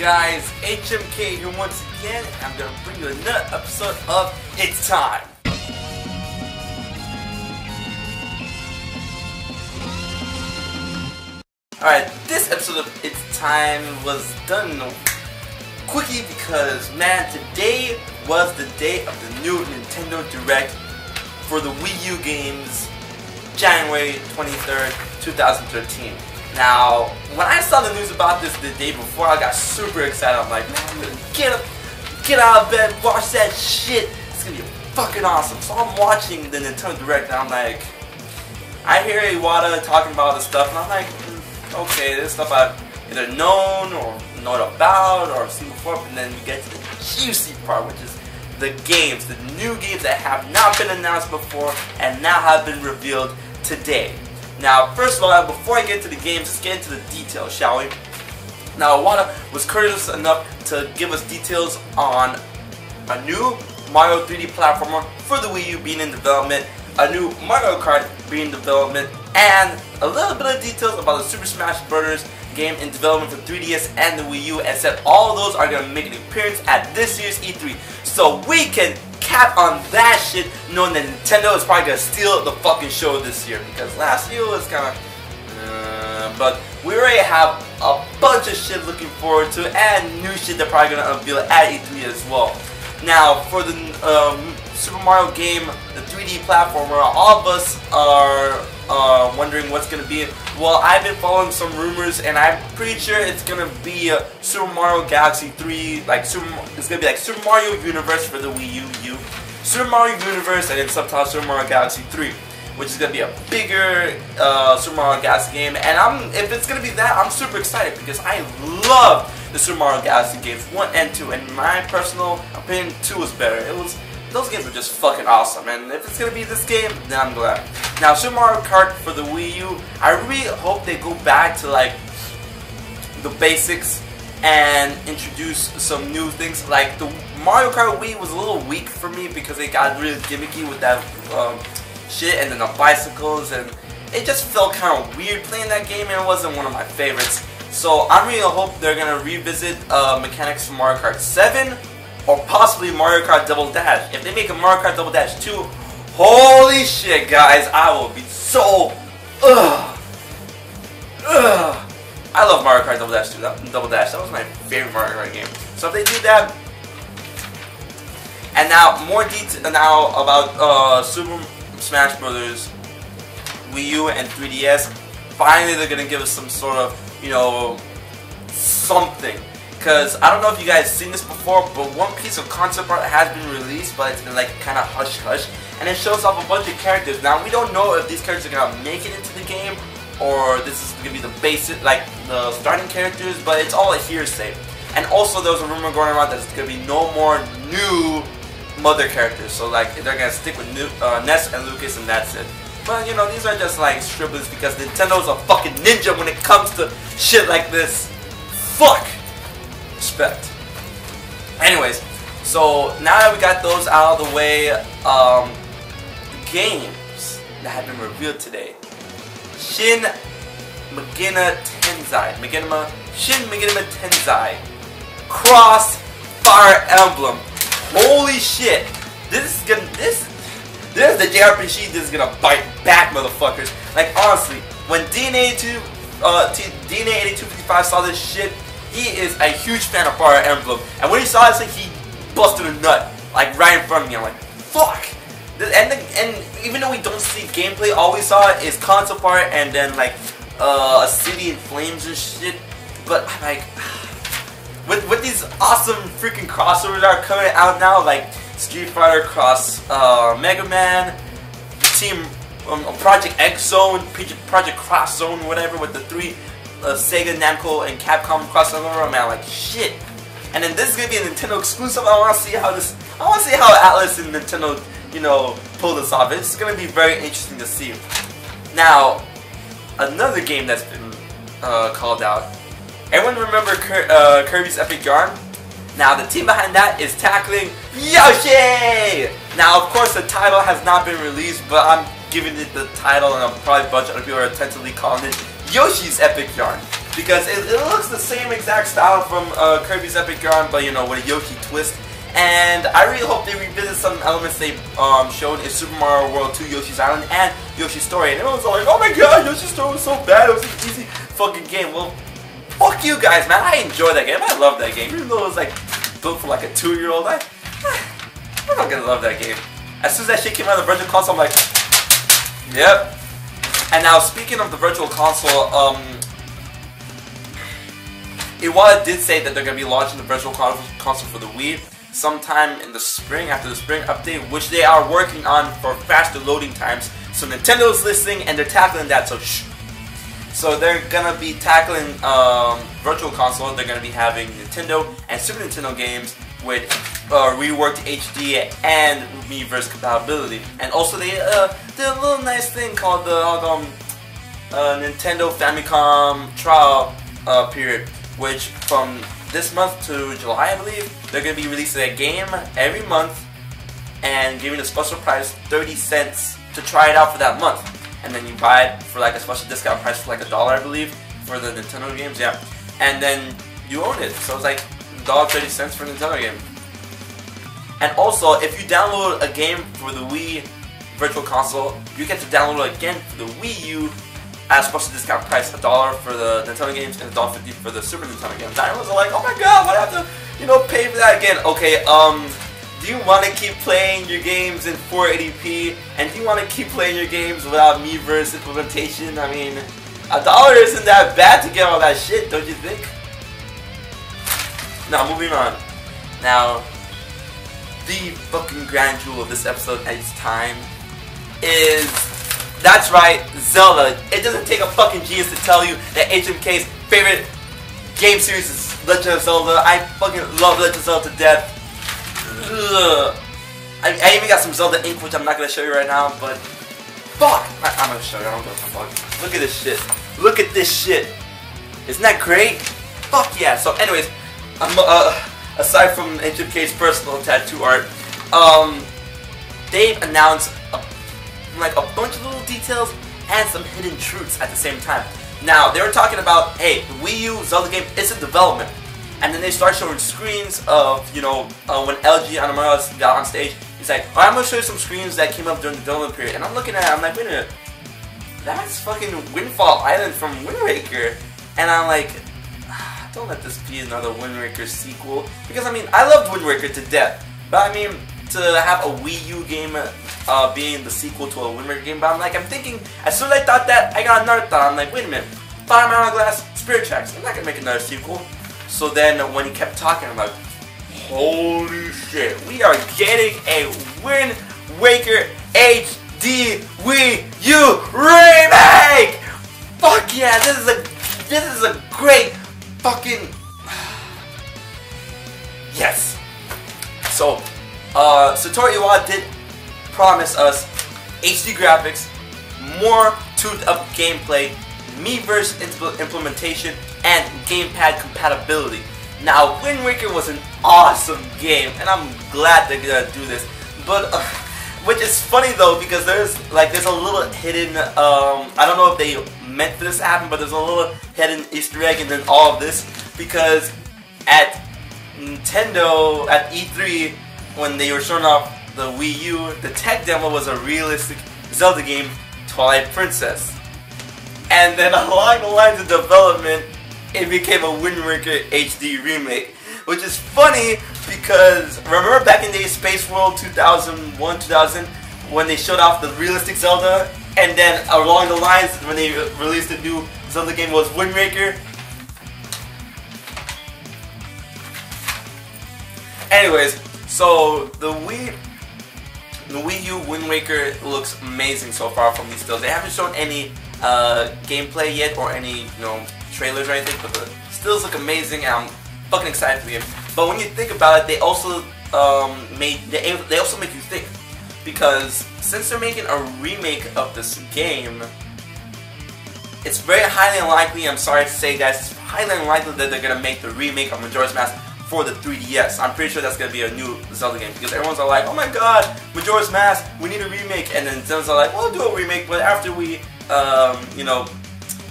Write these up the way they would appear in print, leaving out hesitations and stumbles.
guys? HMK here once again. I'm gonna bring you another episode of It's Time. Alright, this episode of It's Time was done quickly because, man, today was the day of the new Nintendo Direct for the Wii U games, January 23rd, 2013. Now, when I saw the news about this the day before, I got super excited. I'm like, man, I'm gonna get out of bed, watch that shit. It's gonna be fucking awesome. So I'm watching the Nintendo Direct, and I'm like, I hear Iwata talking about this stuff, and I'm like, okay, this stuff I've either known or known about or seen before. But then we get to the juicy part, which is the games, the new games that have not been announced before and now have been revealed today. Now, first of all, before I get to the games, let's get into the details, shall we? Now, Iwata was courteous enough to give us details on a new Mario 3D platformer for the Wii U being in development, a new Mario Kart being in development, and a little bit of details about the Super Smash Bros. Game in development for 3DS and the Wii U, and said all of those are going to make an appearance at this year's E3. So we can cap on that shit, knowing that Nintendo is probably going to steal the fucking show this year, because last year was kind of but we already have a bunch of shit looking forward to, and new shit they're probably going to unveil at E3 as well. Now, for the Super Mario game, the 3D platformer, all of us are wondering what's going to be. Well, I've been following some rumors, and I'm pretty sure it's going to be Super Mario Galaxy 3, it's going to be like Super Mario Universe for the Wii U, Super Mario Universe, and then subtitled Super Mario Galaxy 3, which is going to be a bigger Super Mario Galaxy game. And if it's going to be that, I'm super excited, because I love the Super Mario Galaxy games 1 and 2, and in my personal opinion, 2 was better. Those games were just fucking awesome, and if it's gonna be this game, then I'm glad. Now, Super Mario Kart for the Wii U, I really hope they go back to like the basics and introduce some new things. Like the Mario Kart Wii was a little weak for me because it got really gimmicky with that shit, and then the bicycles, and it just felt kind of weird playing that game, and it wasn't one of my favorites. So I really hope they're gonna revisit mechanics from Mario Kart 7. Or possibly Mario Kart Double Dash. If they make a Mario Kart Double Dash 2, holy shit, guys, I will be so I love Mario Kart Double Dash 2. Double Dash, that was my favorite Mario Kart game. So if they do that, and now more detail now about Super Smash Bros. Wii U and 3DS. Finally, they're gonna give us some sort of, you know, something. Because I don't know if you guys seen this before, but one piece of concept art has been released, but it's been like kind of hush-hush, and it shows off a bunch of characters. Now, we don't know if these characters are gonna make it into the game, or this is gonna be the basic, like the starting characters, but it's all a hearsay. And also, there was a rumor going around that there's gonna be no more new mother characters, so like they're gonna stick with Ness and Lucas, and that's it. But you know, these are just like scribblings, because Nintendo's a fucking ninja when it comes to shit like this. Fuck! Respect. Anyways, so now that we got those out of the way, the games that have been revealed today: Shin Megami Tensei Cross Fire Emblem. Holy shit! This is the JRPG. This is gonna bite back, motherfuckers. Like honestly, when DNA8255 saw this shit, he is a huge fan of Fire Emblem, and when he saw this, he busted a nut, like right in front of me. I'm like, fuck! And even though we don't see gameplay, all we saw is concept art and then like a city in flames and shit. But I'm like, with these awesome freaking crossovers that are coming out now, like Street Fighter cross Mega Man, Team Project X Zone, Project Cross Zone, whatever, with the three Sega, Namco, and Capcom crossover, man, like shit. And then this is gonna be a Nintendo exclusive. I want to see how Atlas and Nintendo, you know, pull this off. It's gonna be very interesting to see. Now, another game that's been called out. Everyone remember Kirby's Epic Yarn? Now, the team behind that is tackling Yoshi! Now, of course, the title has not been released, but I'm giving it the title, and I'm probably a bunch of other people are tentatively calling it Yoshi's Epic Yarn. because it looks the same exact style from Kirby's Epic Yarn, but you know, with a Yoshi twist. And I really hope they revisit some elements they showed in Super Mario World 2, Yoshi's Island, and Yoshi's Story. And everyone's like, oh my god, Yoshi's Story was so bad, it was an easy fucking game. Well, fuck you guys, man. I enjoyed that game. I love that game. Even though it was like built for like a 2-year-old, I'm not gonna love that game. As soon as that shit came out of the Virtual Console, I'm like, yep. And now, speaking of the Virtual Console, Iwata did say that they're gonna be launching the Virtual Console for the Wii sometime in the spring, after the spring update, which they are working on for faster loading times. So Nintendo's listening and they're tackling that, so shh. So they're gonna be tackling Virtual Console. They're gonna be having Nintendo and Super Nintendo games with reworked HD and Miiverse compatibility. And also they did a little nice thing called the Nintendo Famicom trial period, which from this month to July, I believe, they're going to be releasing a game every month and giving a special price, 30 cents, to try it out for that month. And then you buy it for like a special discount price for like $1, I believe, for the Nintendo games, yeah. And then you own it, so it's like $1.30 for a Nintendo game. And also, if you download a game for the Wii Virtual Console, you get to download it again for the Wii U at a special discount price, $1 for the Nintendo games and $1.50 for the Super Nintendo games. I was like, oh my god, why do I have to, you know, pay for that again? Okay, do you want to keep playing your games in 480p? And do you want to keep playing your games without Miiverse implementation? I mean, $1 isn't that bad to get all that shit, don't you think? Now, moving on. Now, the fucking grand jewel of this episode at its time is, that's right, Zelda. It doesn't take a fucking genius to tell you that HMK's favorite game series is Legend of Zelda. I fucking love Legend of Zelda to death. Ugh. I even got some Zelda ink, which I'm not gonna show you right now, but fuck! I'm gonna show you, I don't give a fuck. Look at this shit. Look at this shit. Isn't that great? Fuck yeah. So anyways, aside from HMK's personal tattoo art, they've announced like a bunch of little details and some hidden truths at the same time. Now, they were talking about, hey, the Wii U Zelda game is in development. And then they start showing screens of, you know, when LG Anamura got on stage, he's like, alright, I'm going to show you some screens that came up during the development period. And I'm looking at it, I'm like, wait a minute, that's fucking Windfall Island from Wind Waker. And I'm like, don't let this be another Wind Waker sequel. Because, I mean, I loved Wind Waker to death. But, I mean, to have a Wii U game being the sequel to a Wind Waker game, but I'm thinking, as soon as I thought that, I got another thought. I'm like, wait a minute, Fire Hourglass, Spirit Tracks, I'm not gonna make another sequel. So then, when he kept talking, I'm like, holy shit, we are getting a Wind Waker HD Wii U remake! Fuck yeah, this is a great fucking yes. So, Satoru Iwata did promise us HD graphics, more tuned-up gameplay, Miiverse implementation, and gamepad compatibility. Now, Wind Waker was an awesome game, and I'm glad they're gonna do this. But, which is funny though, because there's a little hidden, I don't know if they meant for this to happen, but there's a little hidden Easter egg in all of this, because at Nintendo, at E3, when they were showing off the Wii U, the tech demo was a realistic Zelda game, Twilight Princess. And then along the lines of development, it became a Wind Waker HD remake. Which is funny because, remember back in the day, Space World 2001, 2000, when they showed off the realistic Zelda, and then along the lines, when they released a new Zelda game was Wind Waker? Anyways, so the Wii U Wind Waker looks amazing so far from these stills. They haven't shown any gameplay yet or any, you know, trailers or anything, but the stills look amazing and I'm fucking excited for the game. But when you think about it, they also they also make you think, because since they're making a remake of this game, it's very highly unlikely, I'm sorry to say guys, it's highly unlikely that they're gonna make the remake of Majora's Mask for the 3DS. I'm pretty sure that's gonna be a new Zelda game, because everyone's all like, oh my god, Majora's Mask, we need a remake, and then Zelda's all like, we'll do a remake, but after we, you know,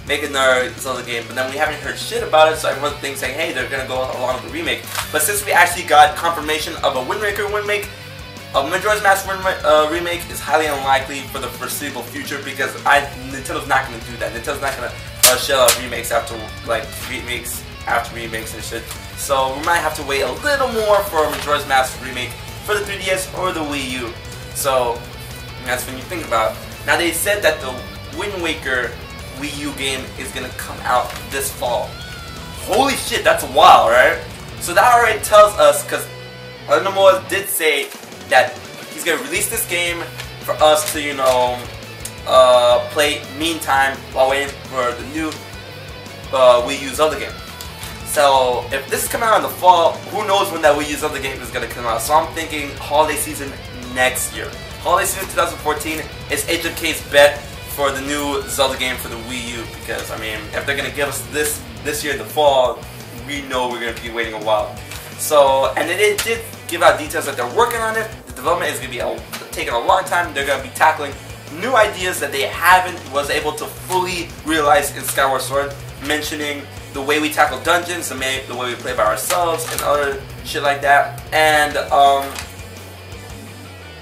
make another Zelda game, but then we haven't heard shit about it, so everyone thinks saying, hey, they're gonna go along with the remake. But since we actually got confirmation of a Wind Waker remake, a Majora's Mask remake is highly unlikely for the foreseeable future because Nintendo's not gonna do that. Nintendo's not gonna shell out remakes after remakes and shit. So we might have to wait a little more for a Majora's Mask remake for the 3DS or the Wii U. So that's when you think about it. Now they said that the Wind Waker Wii U game is gonna come out this fall. Holy shit, that's wild, right? So that already tells us, because Nomura did say that he's gonna release this game for us to, you know, play meantime while waiting for the new Wii U Zelda game. So if this is coming out in the fall, who knows when that Wii U Zelda game is gonna come out? So I'm thinking holiday season next year. Holiday season 2014 is HMK's bet for the new Zelda game for the Wii U, because I mean, if they're gonna give us this year in the fall, we know we're gonna be waiting a while. So, and they did give out details that they're working on it. The development is gonna be taking a long time. They're gonna be tackling new ideas that they was able to fully realize in Skyward Sword, mentioning the way we tackle dungeons, the way we play by ourselves, and other shit like that. And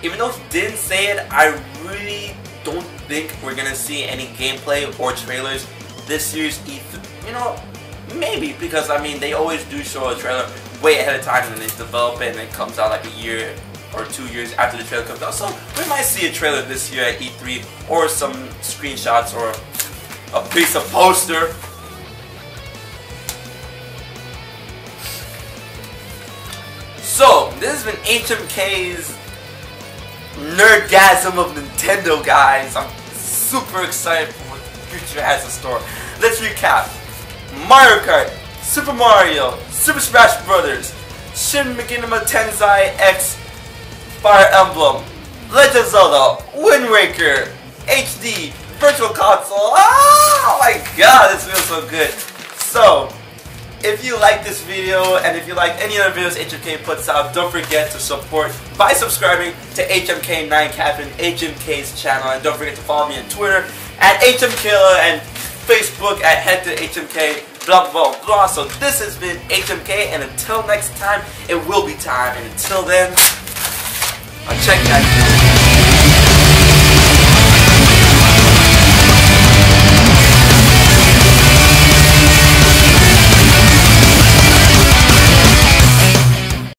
even though he didn't say it, I really don't think we're gonna see any gameplay or trailers this year's E3. You know, maybe, because I mean they always do show a trailer way ahead of time and then they develop it and it comes out like a year or 2 years after the trailer comes out. So we might see a trailer this year at E3 or some screenshots or a piece of poster. So this has been HMK's Nerdgasm of Nintendo, guys. I'm super excited for what the future has in store. Let's recap. Mario Kart, Super Mario, Super Smash Bros., Shin Megami Tensei X, Fire Emblem, Legend of Zelda, Wind Waker, HD, Virtual Console. Oh my god, this feels so good. So, if you like this video and if you like any other videos HMK puts out, don't forget to support by subscribing to HMK9Captain, HMK's channel, and don't forget to follow me on Twitter at HMKilla and Facebook at HectorHMK, blah blah blah. So this has been HMK, and until next time, it will be time. And until then, I'll check that.